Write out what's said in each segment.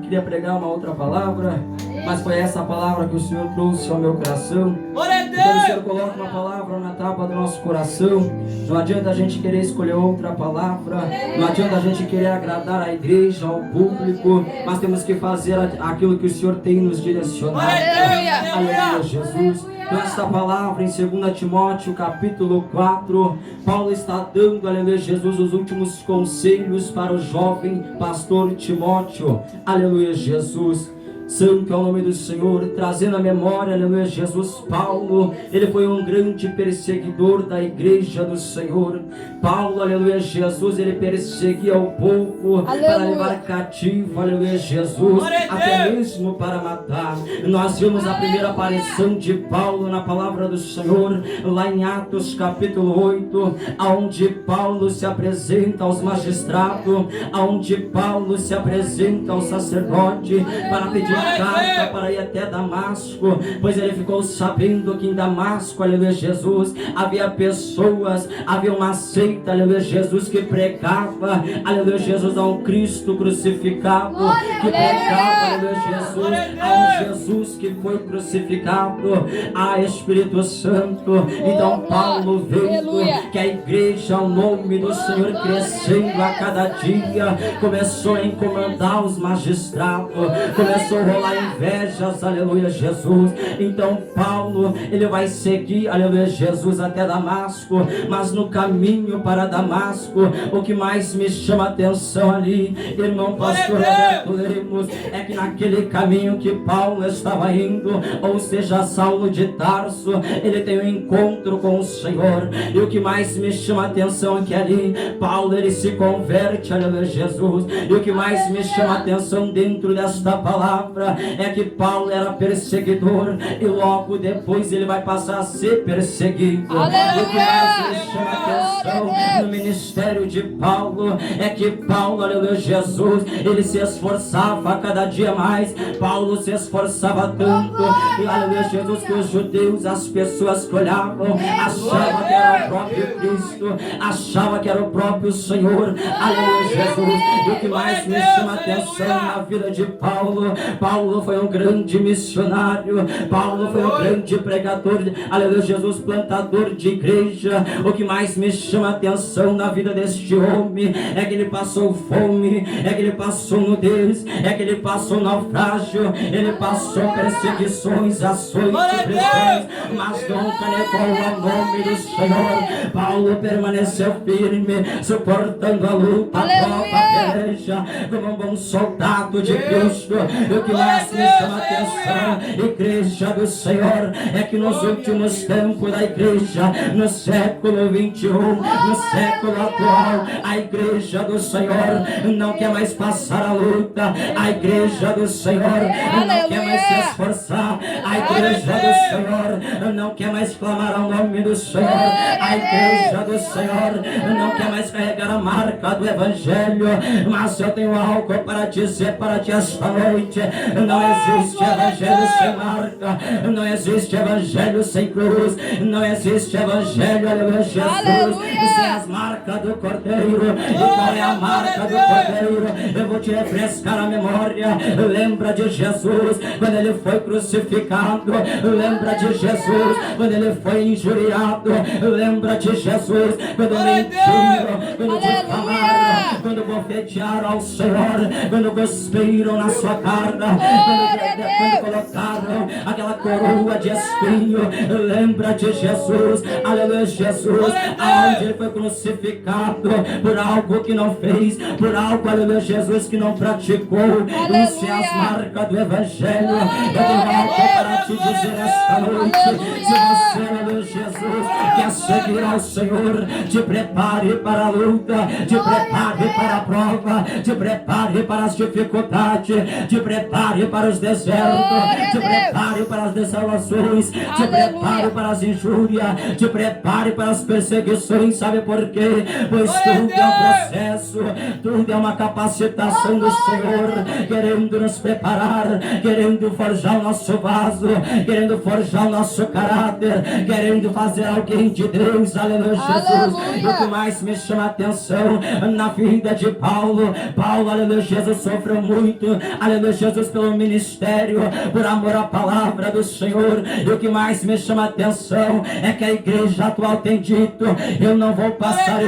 Queria pregar uma outra palavra, mas foi essa palavra que o Senhor trouxe ao meu coração. Então o Senhor coloca uma palavra na tapa do nosso coração. Não adianta a gente querer escolher outra palavra, não adianta a gente querer agradar a igreja, ao público, mas temos que fazer aquilo que o Senhor tem nos direcionado. Aleluia, Jesus. Então esta palavra em 2 Timóteo capítulo 4, Paulo está dando, aleluia Jesus, os últimos conselhos para o jovem pastor Timóteo. Aleluia Jesus. Santo é o nome do Senhor, trazendo a memória, aleluia Jesus, Paulo, ele foi um grande perseguidor da igreja do Senhor. Paulo, aleluia Jesus, ele perseguia o povo, aleluia, para levar cativo, aleluia Jesus, até mesmo para matar. Nós vimos a primeira aparição de Paulo na palavra do Senhor, lá em Atos capítulo 8, aonde Paulo se apresenta aos magistrados, aonde Paulo se apresenta ao sacerdote para pedir carta para ir até Damasco, pois ele ficou sabendo que em Damasco, aleluia Jesus, havia pessoas, havia uma seita, aleluia Jesus, que pregava, aleluia Jesus, a um Cristo crucificado, que pregava, aleluia Jesus, a um Jesus que foi crucificado, a Espírito Santo. Então Paulo vendo que a igreja, o nome do Senhor crescendo a cada dia, começou a incomodar os magistrados, começou a rolar invejas, aleluia Jesus. Então Paulo, ele vai seguir, aleluia Jesus, até Damasco, mas no caminho para Damasco, o que mais me chama a atenção ali, irmão pastor Roberto Lemos, é que naquele caminho que Paulo estava indo, ou seja, Saulo de Tarso, ele tem um encontro com o Senhor, e o que mais me chama a atenção é que ali, Paulo, ele se converte, aleluia Jesus, e o que mais me chama a atenção dentro desta palavra é que Paulo era perseguidor e logo depois ele vai passar a ser perseguido. Aleluia! O que mais me chama a atenção no ministério de Paulo é que Paulo, aleluia Jesus, ele se esforçava a cada dia mais. Paulo se esforçava tanto, e aleluia Jesus, que os judeus, as pessoas que olhavam, achavam que era o próprio Cristo, achavam que era o próprio Senhor. Aleluia Jesus. E o que mais me chama a atenção na vida de Paulo, Paulo foi um grande missionário, Paulo foi um grande pregador, aleluia Jesus, plantador de igreja. O que mais me chama a atenção na vida deste homem é que ele passou fome, é que ele passou nudez, é que ele passou naufrágio, ele passou perseguições, ações e prisões, mas nunca negou o nome do Senhor. Paulo permaneceu firme, suportando a luta, a prova, a peleja, como um bom soldado de Cristo. O que mais me chama a atenção, igreja do Senhor, é que nos últimos tempos da igreja, no século 21, no século atual, a igreja do Senhor não quer mais passar a luta, a igreja do Senhor não quer mais se esforçar, a igreja do Senhor não quer mais clamar ao nome do Senhor, a igreja do Senhor não quer mais carregar a marca do Evangelho. Mas eu tenho algo para dizer para ti esta noite: não existe evangelho sem marca, não existe evangelho sem cruz, não existe evangelho, aleluia Jesus, sem as marcas do Cordeiro. E qual é a marca do Cordeiro? Eu vou te refrescar a memória. Lembra de Jesus quando ele foi crucificado, lembra de Jesus quando ele foi injuriado, lembra de Jesus quando mentiram, quando difamaram, quando bofetearam ao Senhor, quando cuspiram na sua cara, quando colocaram aquela coroa de espinho. Lembra de Jesus, aleluia Jesus, aonde ele foi crucificado por algo que não fez, por algo, aleluia Jesus, que não praticou. Isso é as marcas do Evangelho. Eu tenho algo para te dizer esta noite: se você, aleluia Jesus, quer seguir ao Senhor, te prepare para a luta, te prepare para a prova, te prepare para as dificuldades, te prepare para os desertos, te prepare para as desolações, te prepare para as injúrias, te prepare para as perseguições. Sabe por quê? Pois tudo é um processo, tudo é uma capacitação do Senhor, querendo nos preparar, querendo forjar o nosso vaso, querendo forjar o nosso caráter, querendo fazer alguém de Deus. aleluia, Jesus. O que mais me chama a atenção na vida de Paulo, aleluia, Jesus, sofreu muito, aleluia, Jesus, pelo ministério, por amor à palavra do Senhor. E o que mais me chama a atenção é que a igreja atual tem dito: eu não vou passar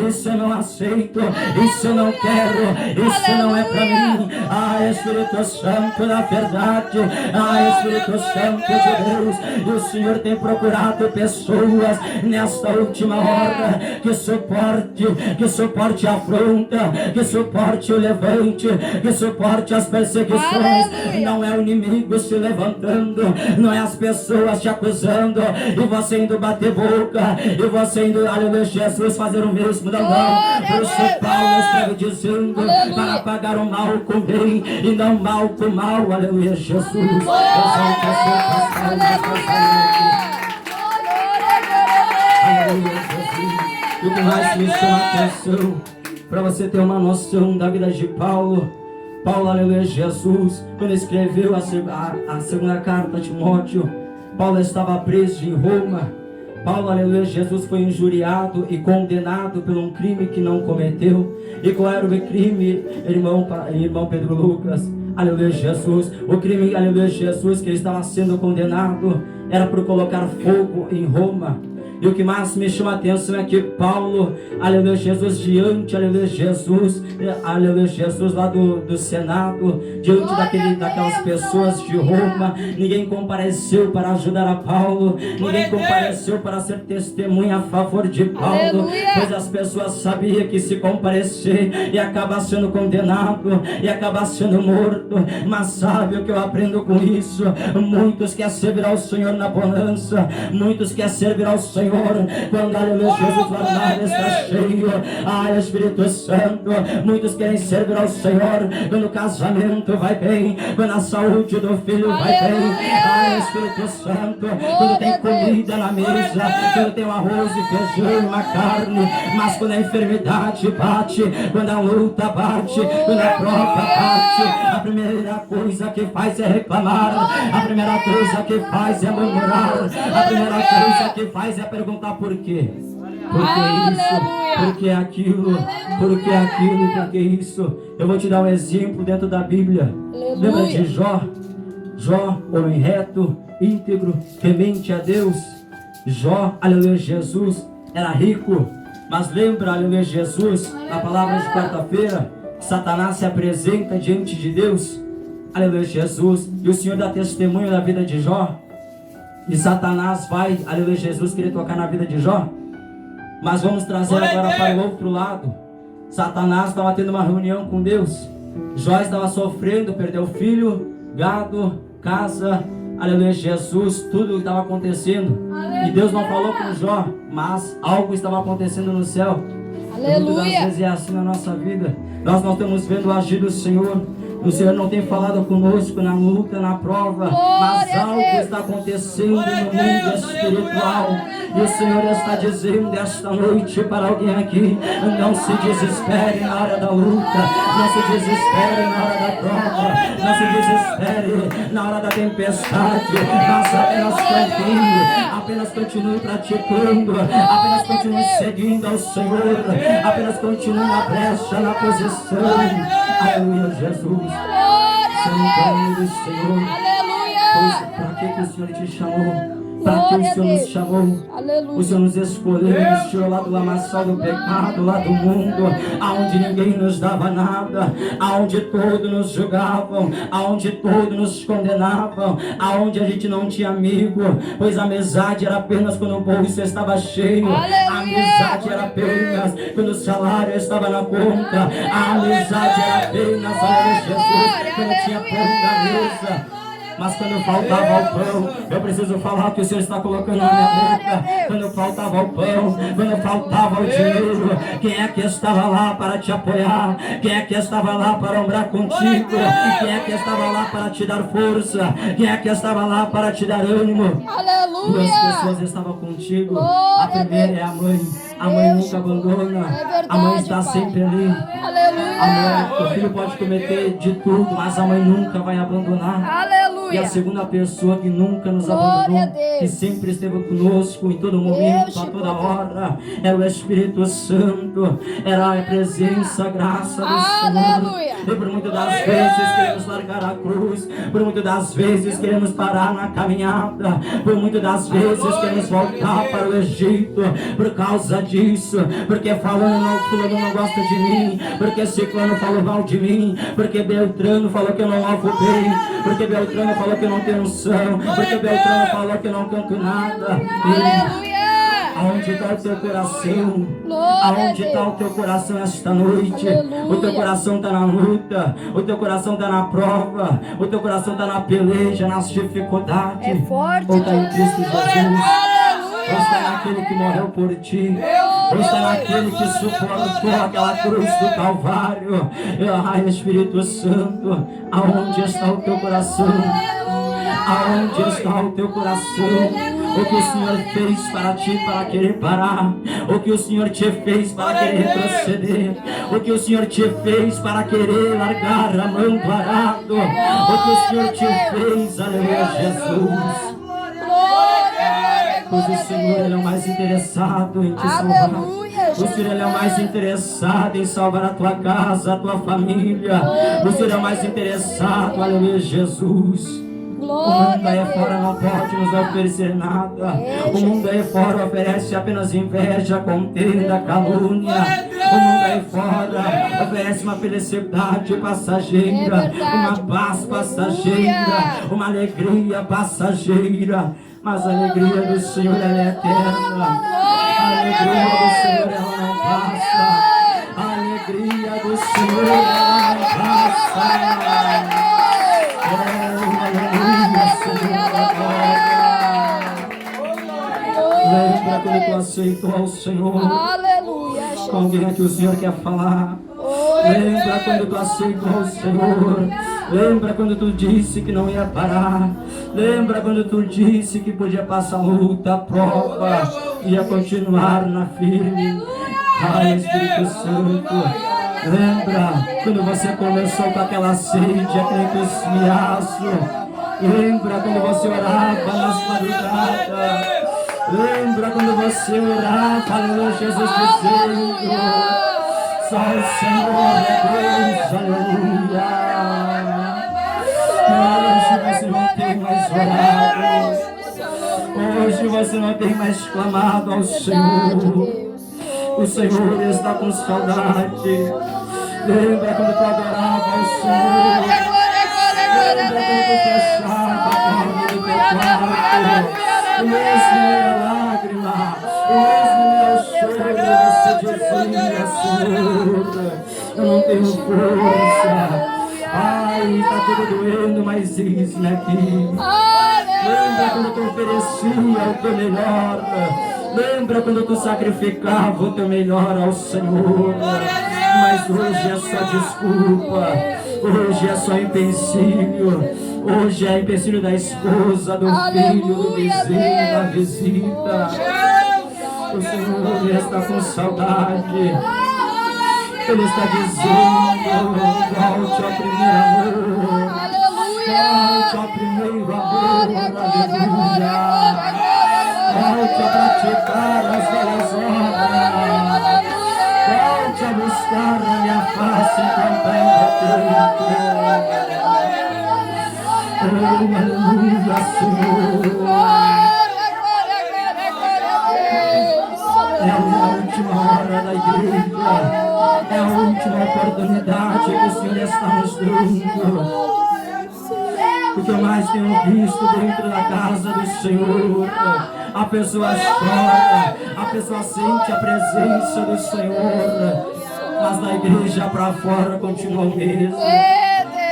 isso eu não aceito, isso eu não quero, isso não é para mim. Ah, Espírito Santo da verdade, ah, Espírito Santo de Deus, e o Senhor tem procurado pessoas nesta última hora que suporte a afronta, que suporte o levante, que suporte as perseguições. Não é o inimigo se levantando, não é as pessoas te acusando e você indo bater boca, e você indo, aleluia, Jesus, fazer o mesmo. Não, por isso Paulo escreve dizendo: para pagar o mal com bem e não mal com mal, aleluia, Jesus. Exalte a sua aleluia, Jesus. E o que mais me chama a atenção, para você ter uma noção da vida de Paulo, aleluia, Jesus, quando escreveu a segunda carta a Timóteo, Paulo estava preso em Roma. Paulo, aleluia, Jesus, foi injuriado e condenado por um crime que não cometeu. E qual era o crime, irmão Pedro Lucas? Aleluia, Jesus. O crime, aleluia, Jesus, que ele estava sendo condenado era por colocar fogo em Roma. E o que mais me chama a atenção é que Paulo, aleluia, Jesus, diante, aleluia, Jesus, lá do Senado, diante daquelas pessoas de Roma, ninguém compareceu para ajudar a Paulo, ninguém compareceu para ser testemunha a favor de Paulo, pois as pessoas sabiam que se comparecer ia acabar sendo condenado, ia acabar sendo morto. Mas sabe o que eu aprendo com isso? Muitos querem servir ao Senhor na bonança, muitos querem servir ao Senhor quando, aleluia, Jesus, o armário está cheio. Ah, Espírito Santo, muitos querem servir ao Senhor quando o casamento vai bem, quando a saúde do filho vai bem. Ah, Espírito Santo, quando tem comida na mesa, quando tem um arroz e feijão, uma carne. Mas quando a enfermidade bate, quando a luta bate, quando a prova bate, a primeira coisa que faz é reclamar, a primeira coisa que faz é murmurar, a primeira coisa que faz é perguntar por quê. Por que isso? Por que aquilo? Por que aquilo? Por que isso? Eu vou te dar um exemplo dentro da Bíblia. Lembra de Jó? Jó, homem reto, íntegro, temente a Deus. Jó, aleluia, Jesus, era rico. Mas lembra, aleluia, Jesus, na palavra de quarta-feira, Satanás se apresenta diante de Deus. Aleluia, Jesus. E o Senhor dá testemunho da vida de Jó. E Satanás vai, aleluia, Jesus, querer tocar na vida de Jó. Mas vamos trazer agora para o outro lado. Satanás estava tendo uma reunião com Deus. Jó estava sofrendo, perdeu filho, gado, casa, aleluia, Jesus, tudo estava acontecendo. Aleluia. E Deus não falou com Jó, mas algo estava acontecendo no céu. Aleluia. Muitas vezes é assim na nossa vida. Nós não estamos vendo o agir do Senhor. O Senhor não tem falado conosco na luta, na prova, mas algo está acontecendo no mundo espiritual. E o Senhor está dizendo esta noite para alguém aqui: não se desespere na hora da luta, não se desespere na hora da prova, não se desespere na hora da tempestade, mas apenas continue praticando, apenas continue seguindo ao Senhor, apenas continue na brecha, na posição. Aleluia, Jesus. Santo do Senhor. Aleluia. Para que o Senhor te chamou? Para que o Senhor nos chamou? Aleluia. O Senhor nos escolheu, nos tirou lá do lamaçal do pecado, lá do mundo, aonde ninguém nos dava nada, aonde todos nos julgavam, aonde todos nos condenavam, aonde a gente não tinha amigo, pois a amizade era apenas quando o bolso estava cheio. Aleluia. A amizade era apenas quando o salário estava na conta. A amizade era apenas, olha Jesus, quando tinha pão na mesa. Mas quando faltava o pão, eu preciso falar o que o Senhor está colocando na minha boca. Quando faltava o pão, quando faltava o dinheiro, quem é que estava lá para te apoiar? Quem é que estava lá para orar contigo? Quem é que estava lá para te dar força? Quem é que estava lá para te dar ânimo? Aleluia! Duas pessoas estavam contigo. A primeira é a mãe. A mãe nunca abandona. A mãe está sempre ali. Aleluia! A mãe, o filho pode cometer de tudo, mas a mãe nunca vai abandonar. Aleluia! E a segunda pessoa que nunca nos abandonou, que sempre esteve conosco em todo momento, a toda hora, era o Espírito Santo, era a presença, a graça do Senhor. E por muitas das vezes queremos largar a cruz, por muitas das vezes queremos parar na caminhada, por muitas das vezes queremos voltar para o Egito, por causa disso, porque fulano não gosta de mim, porque Ciclano falou mal de mim, porque Beltrano falou que eu não lavo bem, porque Beltrano falou que eu não tenho unção, porque Beltrano falou que eu não canto nada. Aonde está o teu coração? Aonde está o teu coração esta noite? O teu coração está na luta, o teu coração está na prova, o teu coração está na peleja, nas dificuldades. É forte, ou está em Cristo Jesus? Ou está naquele que morreu por ti? Ou está naquele que suportou aquela cruz do Calvário? Ai, Espírito Santo, aonde está o teu coração? Aonde está o teu coração? O que o Senhor fez para ti, para querer parar? O que o Senhor te fez para querer retroceder? O que o Senhor te fez para querer largar a mão do arado? O que o Senhor te fez, aleluia, Jesus? Pois o Senhor Ele é o mais interessado em te salvar. O Senhor Ele é o mais interessado em salvar a tua casa, a tua família. O Senhor é o mais interessado, aleluia, Jesus. O mundo aí fora não pode nos oferecer nada. O mundo aí fora oferece apenas inveja, contenda, calúnia. O mundo aí fora oferece uma felicidade passageira, uma paz passageira, uma alegria passageira. Mas a alegria do Senhor ela é eterna. A alegria do Senhor ela não passa. A alegria do Senhor ela não passa. Lembra quando tu aceitou ao Senhor? Aleluia. Com alguém que o Senhor quer falar. Lembra quando tu aceitou ao Senhor? Lembra quando tu disse que não ia parar? Lembra quando tu disse que podia passar luta, prova, ia continuar na firme? Ai, Espírito Santo. Lembra quando você começou com aquela sede, aquele entusiasmo? Lembra quando você orava nas madrugadas? Lembra quando você orava, aleluia, Jesus dizendo: só o Senhor é Deus, aleluia. Hoje você não tem mais orado. Hoje você não tem mais clamado ao Senhor. O Senhor está com saudade. Lembra quando tu adorava ao Senhor? Lembra quando tu fechava a porta do teu quarto? Mesmo minha lágrima, mesmo meu choro, você dizia: Senhor, eu não tenho força. Ai, está tudo doendo, mas eis-me aqui. Lembra quando tu oferecia o teu melhor? Lembra quando tu sacrificava o teu melhor ao Senhor? Mas hoje é só desculpa, hoje é só empecilho. Hoje é empecilho da esposa, do filho, do vizinho, da visita. O Senhor está com saudade. Ele está dizendo: volte ao primeiro amor. Volte ao primeiro amor. Aleluia. Volte a praticar as velhas obras. Volte a buscar a minha face enquanto ainda tempo. Aleluia, Senhor. É a última hora da igreja. É a última oportunidade que o Senhor está nos dando. O que eu mais tenho visto dentro da casa do Senhor, a pessoa chora, a pessoa sente a presença do Senhor, mas da igreja para fora continua o mesmo.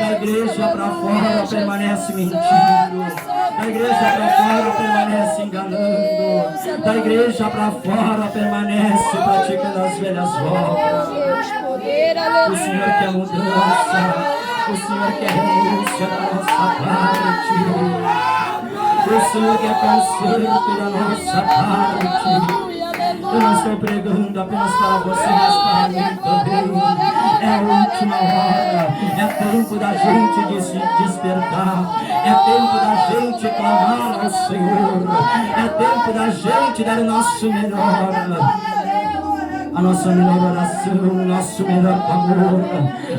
Da igreja para fora permanece mentindo. Da igreja para fora permanece enganando. Da igreja para fora permanece praticando as velhas obras. O Senhor quer mudança. O Senhor quer renúncia da nossa parte. O Senhor quer conserto da nossa parte. Eu não estou pregando apenas para você, mas para mim também. É a última hora. É tempo da gente se despertar. É tempo da gente clamar ao Senhor. É tempo da gente dar o nosso melhor. A nossa melhor oração, o nosso melhor clamor,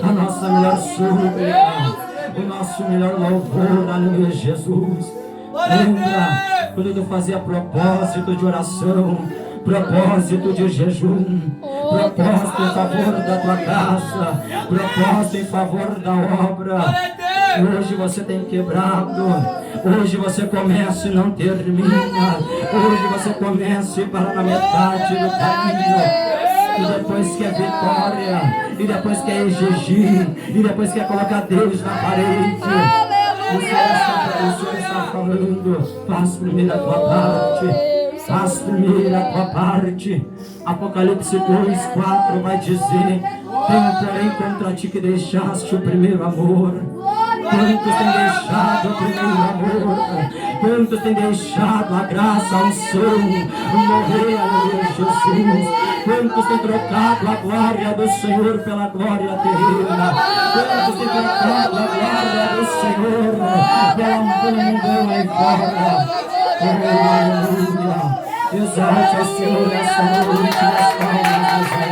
a nossa melhor súplica, o nosso melhor louvor, aleluia, Jesus. Lembra quando tu fazia propósito de oração, propósito de jejum, propósito em favor da tua casa, propósito em favor da obra. Hoje você tem quebrado, hoje você começa e não termina, hoje você começa e para na metade do caminho. E depois quer vitória, e depois quer exigir, e depois quer colocar Deus na parede. O Senhor está falando, faz primeiro a tua parte, faz primeiro a tua parte. Apocalipse 2:4 vai dizer: tenho porém contra ti que deixaste o primeiro amor. Quantos têm deixado o primeiro amor? Quantos têm deixado a graça, a unção, morrer, aleluia, Jesus? Quantos têm trocado a glória do Senhor pela glória terrena? Quantos têm trocado a glória do Senhor pela mundão aí fora? Aleluia! Exalte ao Senhor essa noite nas palmas do Senhor.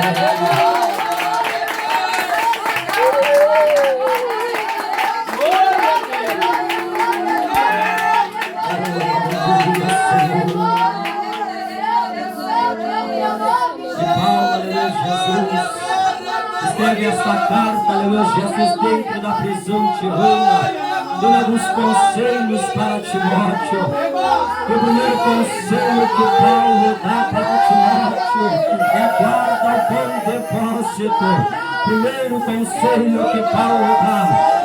Escreve esta carta, aleluia, Jesus, dentro da prisão tirana, dando alguns conselhos para Timóteo. O primeiro conselho que Paulo dá para Timóteo é guarda o bom depósito. Primeiro conselho que Paulo dá: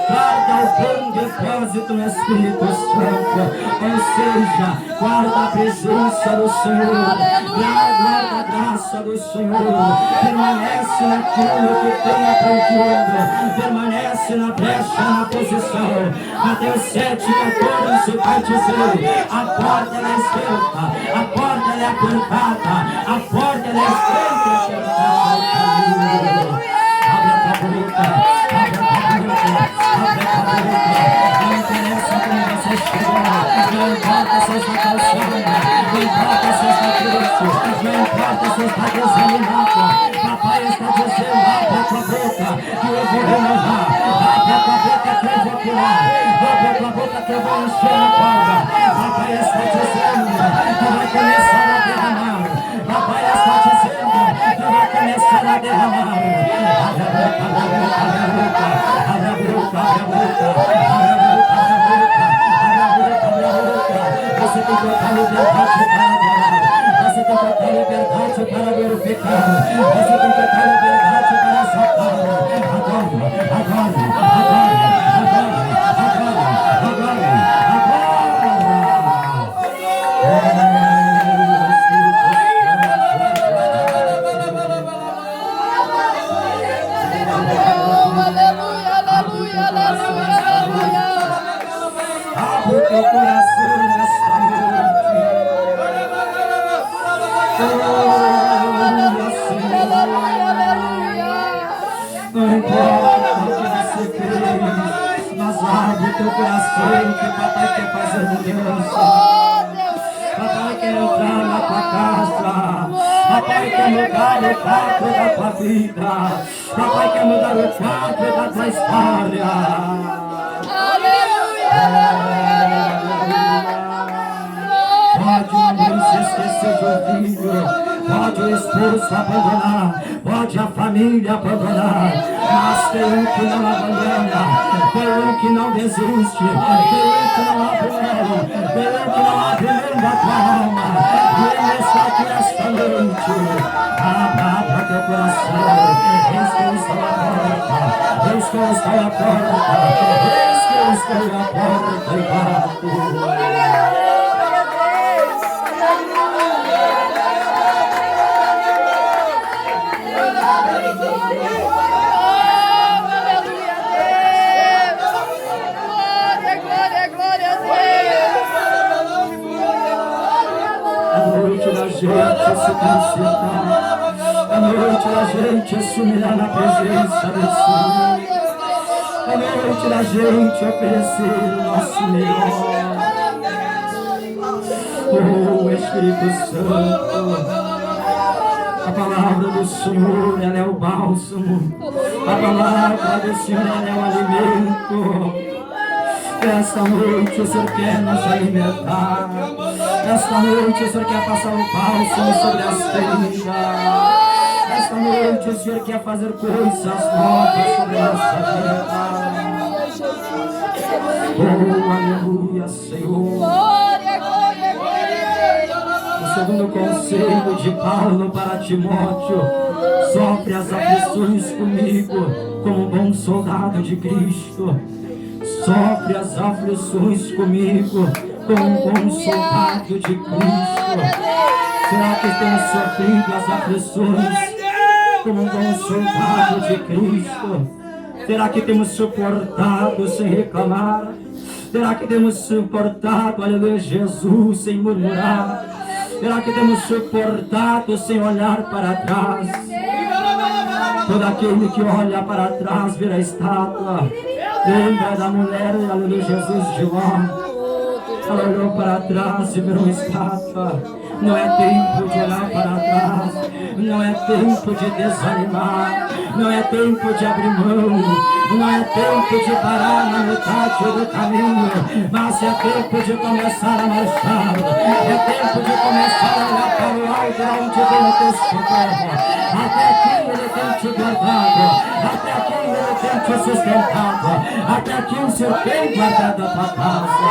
guarda o bom depósito no Espírito Santo, ou seja, guarda a presença do Senhor, guarda a graça do Senhor, permanece naquilo que tem aprendido, permanece na brecha, na posição. Mateus 7:14 vai dizer: a porta ela é estreita, a porta ela é apertada, a porta ela é estreita, apertada o caminho. Abre a tua boca, abre a tua boca, abre a tua boca. Não interessa como você chegou, não importa se está cansado, não importa se está triste, não importa se está desanimado. Papai está dizendo: abre a tua boca que eu vou renovar, abre a tua boca que eu vou curar, abre a tua boca que eu vou encher a corda. Papai está dizendo que vai começar a derramar, papai está dizendo que vai começar a derramar. Abre a boca, abre a boca, abre a boca, abre a boca, abre a boca, abre a boca, abre a boca, abre a boca. Você tem que botar liberdade para adorar, você tem que botar liberdade para glorificar, você tem que botar liberdade para exaltar. Agora, agora, agora, agora, agora, agora. Abre o teu coração nesta noite. Não importa o que você fez, mas abre o teu coração que papai quer fazer mudança. Papai quer entrar na tua casa. Papai quer mudar o quadro da tua vida. Papai quer mudar o quadro da tua história. Pode uma mãe se esquecer de um filho, pode o esposo abandonar, pode a família abandonar, mas tem um que não abandona, tem um que não desiste, tem um que não abre mão, tem um que não abre mão da tua alma. E ele está aqui esta noite. Abra teu coração. Eis que eu estou à porta, eis que eu estou à porta, eis que eu estou à porta e bato. A noite da gente se consertar, É noite da gente se humilhar na presença do Senhor. É noite da gente oferecer o nosso melhor. Oh, Espírito Santo, a palavra do Senhor, ela é o bálsamo. A palavra do Senhor, ela é o alimento. Esta noite o Senhor quer nos alimentar. Esta noite o Senhor quer passar o bálsamo sobre as feridas. Esta noite o Senhor quer fazer coisas novas sobre a nossa vida. Oh, aleluia, Senhor. O segundo conselho de Paulo para Timóteo: sofre as aflições comigo, como um bom soldado de Cristo. Sofre as aflições comigo, como um bom soldado de Cristo. Será que temos sofrido as aflições como um bom soldado de Cristo? Será que temos suportado sem reclamar? Será que temos suportado, aleluia, Jesus, sem murmurar? Será que temos suportado sem olhar para trás? Todo aquele que olha para trás vira estátua. Lembra da mulher, aleluia, Jesus de Ló. Ela olhou para trás e virou estátua. Não é tempo de olhar para trás. Não é tempo de desanimar. Não é tempo de abrir mão. Não é tempo de parar na metade do caminho. Mas é tempo de começar a marchar. É tempo de começar a olhar para o alto, onde vem o teu socorro. Até aqui Ele tem te guardado. Até aqui Ele tem te sustentado. Até aqui o Senhor tem guardado a tua casa.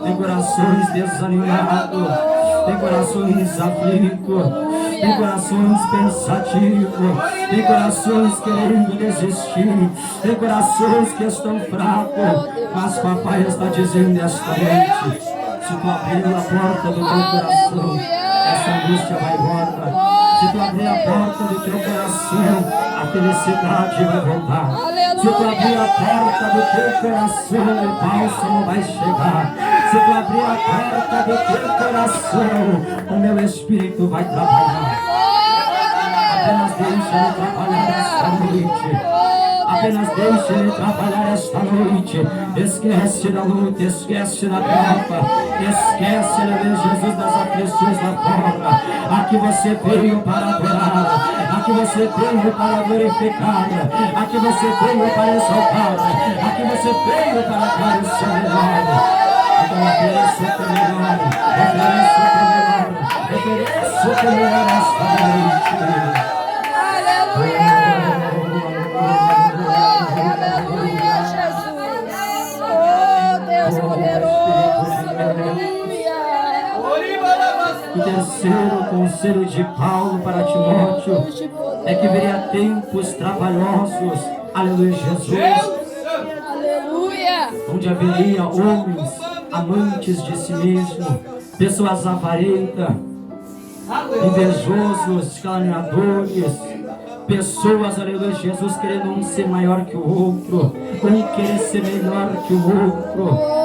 Tem corações desanimados, tem corações aflitos, tem corações pensativos, tem corações querendo desistir, tem corações que estão fracos, mas papai está dizendo esta noite: se tu abrir a porta do teu coração, essa angústia vai embora. Se tu abrir a porta do teu coração, a felicidade vai voltar. Se tu abrir a porta do teu coração, o bálsamo vai chegar. Se tu abrir a porta do teu coração, o meu Espírito vai trabalhar. Apenas deixa Ele trabalhar esta noite. Apenas deixa Ele trabalhar esta noite. Esquece da luta, esquece da prova. Esquece, aleluia, Jesus, das aflições lá fora. Aqui você veio para adorar. Aqui você veio para glorificar. Aqui você veio para exaltar. Aqui você veio para dar o seu melhor. Então ofereça o teu melhor. Ofereça o teu melhor. Ofereça o teu melhor esta noite. Aleluia! Aleluia, Jesus! Oh, Deus poderoso! Aleluia! O terceiro conselho de Paulo para Timóteo é que viria tempos trabalhosos, aleluia, Jesus, Aleluia! onde haveria homens amantes de si mesmo, pessoas avarentas, invejosos, caluniadores, pessoas, aleluia, Jesus, querendo um ser maior que o outro, um querer ser melhor que o outro.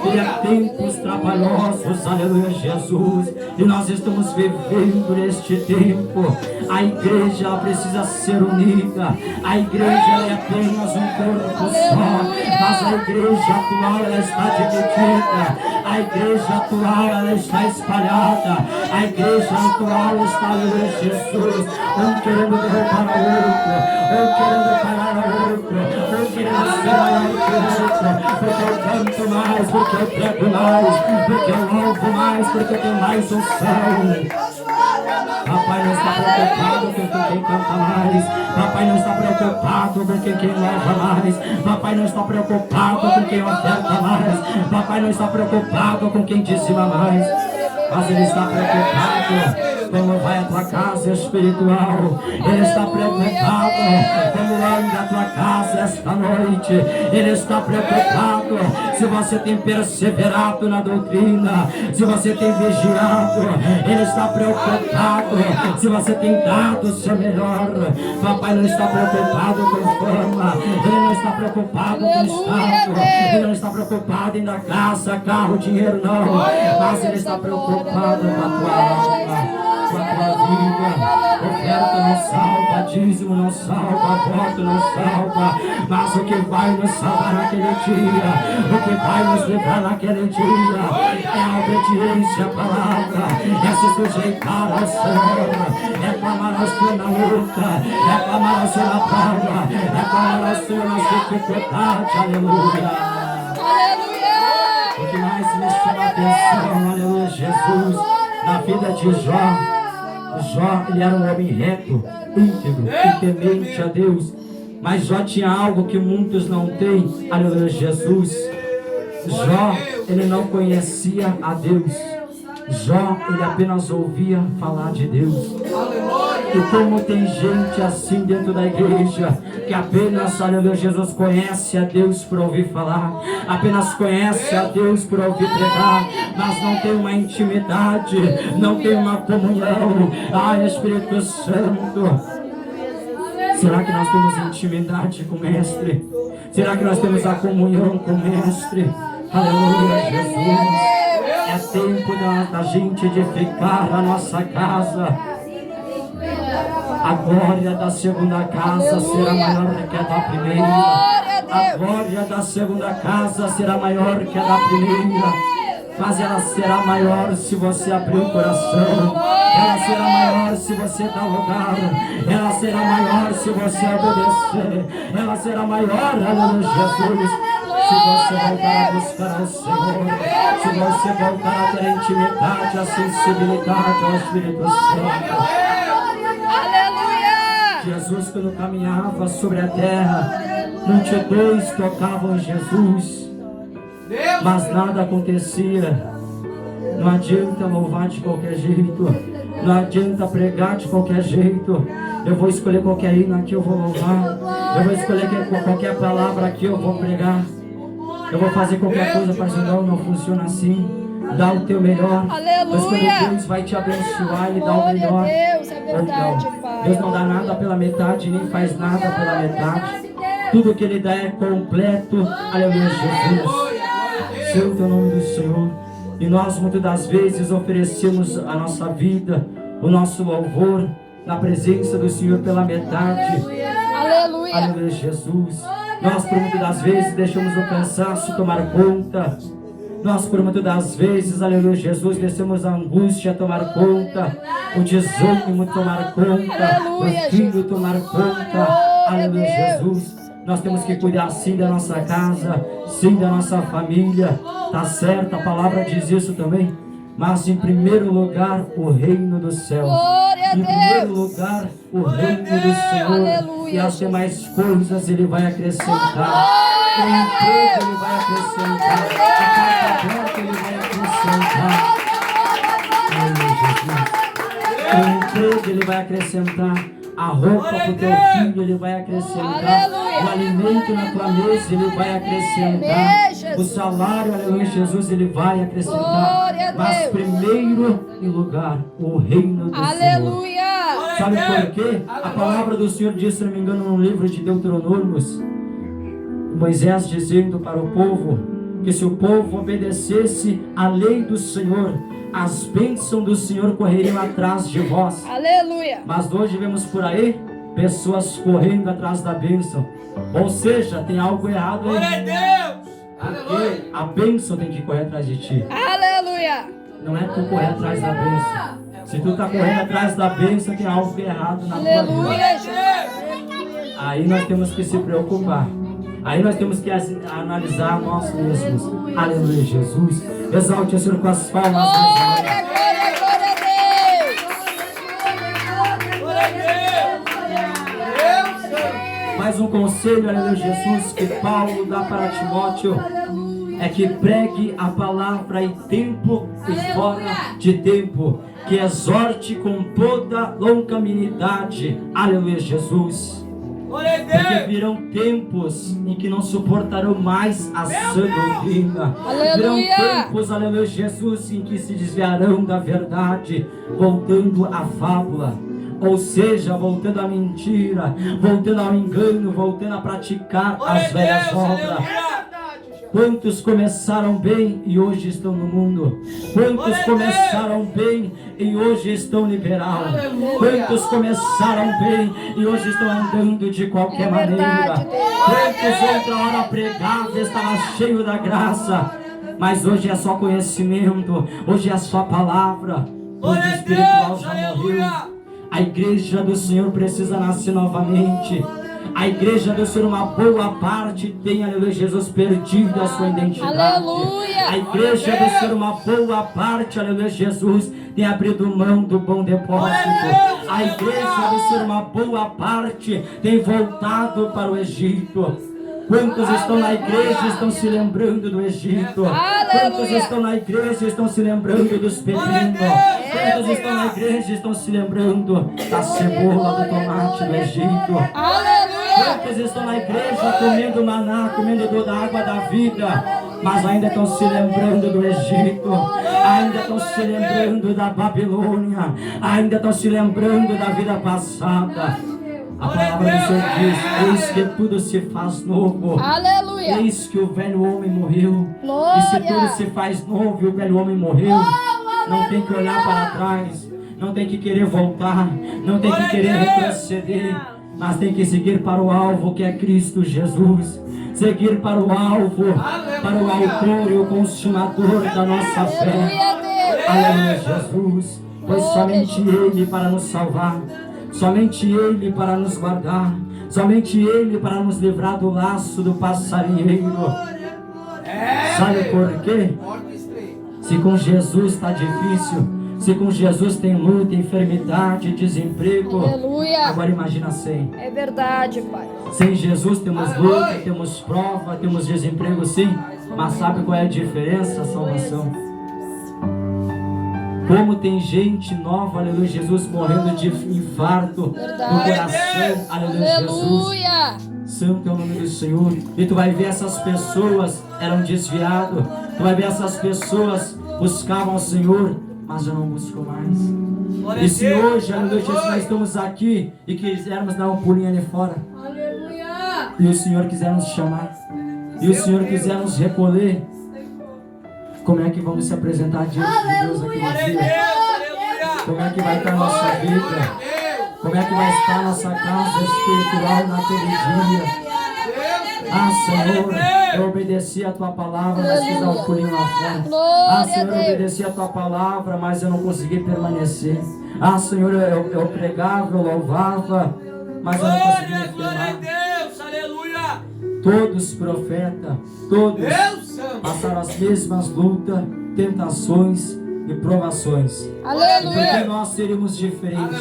Viria tempos trabalhosos, aleluia, Jesus, e nós estamos vivendo neste tempo. A igreja, ela precisa ser unida. A igreja, ela é apenas um corpo só, mas a igreja atual, ela está dividida. A igreja atual, ela está espalhada. A igreja atual está, aleluia, Jesus, um querendo derrubar o outro, um querendo parar o outro, um querendo ser maior que o outro, porque eu canto mais, porque eu prego mais, porque eu louvo mais, porque eu tenho mais unção. Papai não está preocupado com quem canta mais. Papai não está preocupado com quem louva mais. Papai não está preocupado com quem oferta mais. Papai não está preocupado com quem dizima mais. Mas Ele está preocupado como vai a tua casa espiritual. Ele está preocupado como anda a tua casa esta noite. Ele está preocupado se você tem perseverado na doutrina, se você tem vigiado. Ele está preocupado se você tem dado o seu melhor. Papai não está preocupado com fama, ele não está preocupado com estado, ele não está preocupado em dar casa, carro, dinheiro, não, mas ele está preocupado com a tua alma, com a tua vida. Oferta não salva, dízimo não salva, voto não salva, mas o que vai nos salvar naquele dia, o que vai nos livrar naquele dia, é a obediência à palavra, é se sujeitar ao Senhor, é clamar ao Senhor na luta, é clamar ao Senhor na prova, é clamar ao Senhor nas dificuldades. Aleluia. O que mais me chama a atenção, aleluia, Jesus, na vida de Jó. Jó, ele era um homem reto, íntegro e temente a Deus, mas Jó tinha algo que muitos não têm, aleluia, Jesus. Jó, ele não conhecia a Deus. Jó, ele apenas ouvia falar de Deus. E como tem gente assim dentro da igreja, que apenas, aleluia, Jesus, conhece a Deus por ouvir falar, apenas conhece a Deus por ouvir pregar, mas não tem uma intimidade, não tem uma comunhão. Ai, Espírito Santo, será que nós temos intimidade com o Mestre? Será que nós temos a comunhão com o Mestre? Aleluia, Jesus. É tempo da gente edificar a nossa casa. A glória da segunda casa será maior que a da primeira. A glória da segunda casa será maior que a da primeira. Mas ela será maior se você abrir o coração. Ela será maior se você dar lugar. Ela será maior se você obedecer. Ela será maior, aleluia, Jesus, se você voltar a buscar ao Senhor, se você voltar a ter a intimidade, a sensibilidade ao Espírito Santo. Jesus, quando caminhava sobre a terra, multidões tocavam Jesus, mas nada acontecia. Não adianta louvar de qualquer jeito, não adianta pregar de qualquer jeito. Eu vou escolher qualquer hino aqui, eu vou louvar. Eu vou escolher qualquer palavra aqui, eu vou pregar. Eu vou fazer qualquer coisa para dizer, não funciona assim. Dá o teu melhor. Mas quando Deus vai te abençoar, Ele dá o melhor. Ou não. Deus não dá nada pela metade, nem faz nada pela metade. Tudo que Ele dá é completo. Aleluia, Jesus. Santo é o nome do Senhor. E nós muitas das vezes oferecemos a nossa vida, o nosso louvor na presença do Senhor pela metade. Aleluia. Aleluia, Jesus. Nós por muitas das vezes deixamos o cansaço tomar conta. Nós por muitas das vezes, aleluia, Jesus, deixamos a angústia tomar conta, o desânimo tomar conta, o filho tomar conta. Aleluia, Jesus. Nós temos que cuidar sim da nossa casa, sim da nossa família. Tá certo, a palavra diz isso também. Mas em primeiro lugar, o reino dos céus. Em primeiro lugar, o reino do Senhor. E as demais coisas Ele vai acrescentar. O emprego Ele vai acrescentar. A porta aberta Ele vai acrescentar. O emprego Ele vai acrescentar. A roupa para o teu filho Ele vai acrescentar. O alimento na tua mesa Ele vai acrescentar. O salário, aleluia, Jesus, Ele vai acrescentar. Mas primeiro em lugar, o reino do Senhor. Sabe por quê? A palavra do Senhor diz, se não me engano, no livro de Deuteronômios, Moisés dizendo para o povo que se o povo obedecesse à lei do Senhor, as bênçãos do Senhor correriam atrás de vós. Aleluia. Mas hoje vemos por aí pessoas correndo atrás da bênção. Ou seja, tem algo errado aí. Porque a bênção tem que correr atrás de ti. Aleluia. Não é tu correr atrás da bênção. Se tu está correndo atrás da bênção, tem algo errado na tua vida. Aleluia, Jesus. Aí nós temos que se preocupar. Aí nós temos que analisar nós mesmos. Aleluia, Jesus. Exalte o Senhor com as palmas. Glória, glória, glória a Deus. Mais um conselho, aleluia, Jesus, que Paulo dá para Timóteo. é que pregue a palavra em tempo e fora de tempo, que exorte com toda longanimidade. Aleluia, Jesus. Porque virão tempos em que não suportarão mais a sã doutrina. Virão tempos, aleluia, Jesus, em que se desviarão da verdade, voltando à fábula. Ou seja, voltando à mentira, voltando ao engano, voltando a praticar as velhas obras. Quantos começaram bem e hoje estão no mundo? Quantos começaram bem e hoje estão liberal? Quantos começaram bem e hoje estão andando de qualquer maneira? Quantos outra hora pregavam, estavam cheios da graça, mas hoje é só conhecimento, hoje é só palavra, hoje o espiritual já morreu. A igreja do Senhor precisa nascer novamente. A igreja do Senhor, uma boa parte, tem, aleluia, Jesus, perdido a sua identidade. Aleluia. A igreja do Senhor, uma boa parte, aleluia, Jesus, tem abrido mão do bom depósito. A igreja do Senhor, uma boa parte, tem voltado para o Egito. Quantos estão na igreja e estão se lembrando do Egito? Quantos estão na igreja e estão se lembrando dos pepinos? Quantos estão na igreja e estão se lembrando da cebola, do tomate do Egito? Quantos estão na igreja comendo maná, comendo toda a água da vida, mas ainda estão se lembrando do Egito, ainda estão se lembrando da Babilônia, ainda estão se lembrando da vida passada. A palavra do Senhor diz: eis que tudo se faz novo. Aleluia. Eis que o velho homem morreu. Glória. E se tudo se faz novo e o velho homem morreu, não tem que olhar para trás, não tem que querer voltar, não tem que querer retroceder, mas tem que seguir para o alvo, que é Cristo Jesus. Seguir para o alvo, para o autor e o consumador da nossa fé. Aleluia, Jesus. Pois somente Ele para nos salvar, somente Ele para nos guardar, somente Ele para nos livrar do laço do passarinheiro. Sabe por quê? Se com Jesus está difícil, se com Jesus tem luta, enfermidade, desemprego, Aleluia. Agora imagina sem. É verdade, Pai. Sem Jesus temos luta, temos prova, temos desemprego, sim. Mas sabe qual é a diferença? A salvação. Como tem gente nova, aleluia, Jesus, morrendo de infarto no coração, aleluia, Jesus. Santo é o nome do Senhor. E tu vai ver essas pessoas eram desviadas. Tu vai ver essas pessoas buscavam o Senhor, mas já não buscam mais. E se hoje, aleluia, Jesus, nós estamos aqui e quisermos dar um pulinho ali fora, e o Senhor quiser nos chamar, e o Senhor quiser nos recolher, como é que vamos se apresentar diante de Deus aqui no dia? Como é que vai estar a nossa vida? Como é que vai estar a nossa casa espiritual naquele dia? Ah, Senhor, eu obedeci a Tua palavra, mas quis dar um pulinho lá fora. Ah, Senhor, eu obedeci a Tua palavra, mas eu não consegui permanecer. Ah, Senhor, eu pregava, eu louvava, mas eu não consegui me firmar. Todos profetas, todos passaram as mesmas lutas, tentações e provações. Aleluia. Porque nós seríamos diferentes.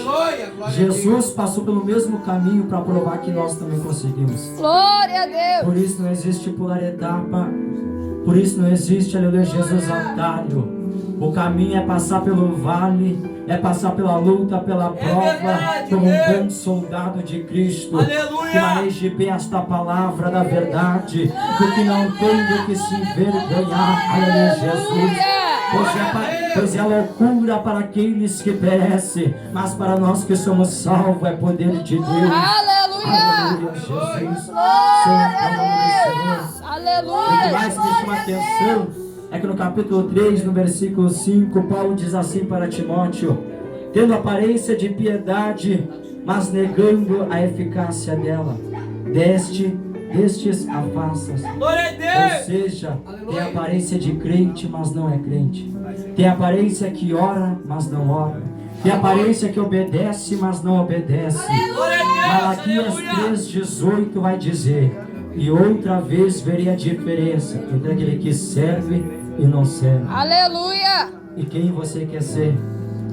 Jesus passou pelo mesmo caminho para provar que nós também conseguimos. Glória a Deus. Por isso não existe pular etapa. Por isso não existe, aleluia, Jesus, atalho. O caminho é passar pelo vale, é passar pela luta, pela prova, como um bom soldado de Cristo. Que maneje bem esta palavra da verdade, porque não tem do que se envergonhar. Aleluia, Jesus. Pois é loucura para aqueles que perecem, mas para nós que somos salvos é poder de Deus. Aleluia, Jesus. Aleluia. O que mais me chama a atenção é que no capítulo 3, no versículo 5, Paulo diz assim para Timóteo: tendo aparência de piedade, mas negando a eficácia dela, destes afastas. Ou seja, tem aparência de crente, mas não é crente. Tem aparência que ora, mas não ora. Tem aparência que obedece, mas não obedece. Malaquias 3,18 vai dizer: e outra vez verei a diferença entre aquele que serve e não serve. Aleluia. E quem você quer ser?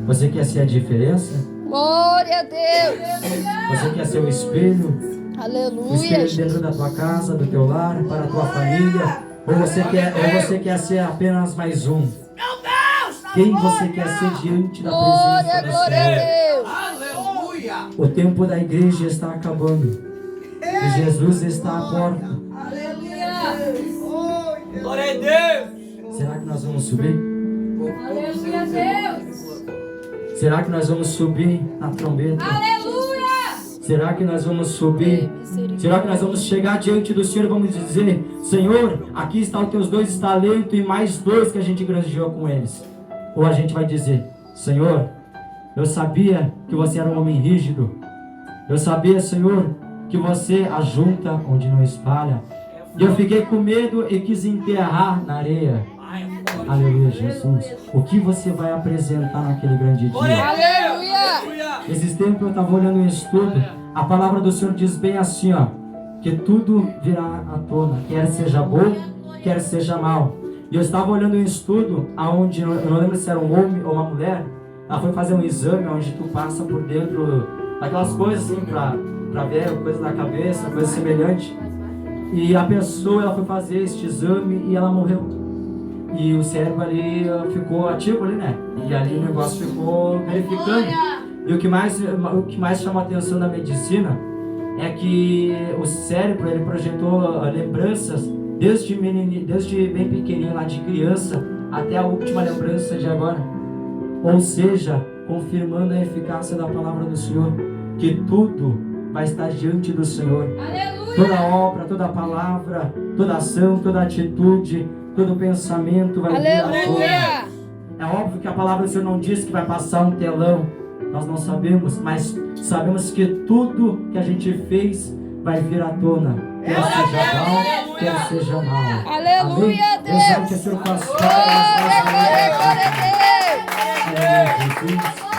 Você quer ser a diferença? Glória a Deus. Você quer ser o espelho? O Aleluia. espelho dentro da tua casa, do teu lar, para a tua família. Ou você quer ser apenas mais um? Quem você quer ser diante da Glória, presença do glória Senhor? a Deus. Aleluia. O tempo da igreja está acabando. E Jesus está à porta. Glória a Deus. Será que nós vamos subir? Aleluia, Deus. Será que nós vamos subir na trombeta? Aleluia. Será que nós vamos subir? Será que nós vamos chegar diante do Senhor e vamos dizer: Senhor, aqui estão os teus 2 talentos e mais 2 que a gente granjeou com eles? Ou a gente vai dizer: Senhor, eu sabia que você era um homem rígido. Eu sabia, Senhor, que você ajunta onde não espalha. E eu fiquei com medo e quis enterrar na areia. Aleluia, Jesus. O que você vai apresentar naquele grande dia? Aleluia. Esses tempos eu estava olhando um estudo. A palavra do Senhor diz bem assim, ó, que tudo virá à tona, quer seja bom, quer seja mal. E eu estava olhando um estudo aonde, eu não lembro se era um homem ou uma mulher, ela foi fazer um exame onde tu passa por dentro daquelas coisas assim pra ver coisa da cabeça, coisa semelhante. E a pessoa, ela foi fazer este exame e ela morreu. E o cérebro ali ficou ativo ali, né? E ali o negócio ficou verificando. E o que mais chama a atenção da medicina é que o cérebro, ele projetou lembranças desde bem pequenininho, lá de criança, até a última lembrança de agora. Ou seja, confirmando a eficácia da palavra do Senhor, que tudo vai estar diante do Senhor. Aleluia. Toda obra, toda palavra, toda ação, toda atitude, todo pensamento vai vir à tona. Aleluia. É óbvio que a palavra do Senhor não diz que vai passar um telão. Nós não sabemos, mas sabemos que tudo que a gente fez vai vir à tona. Quer seja bom, quer seja mal. Aleluia, Amém? Deus. Exalte a Senhor com as Glória, glória, glória a Deus. Aleluia, Jesus.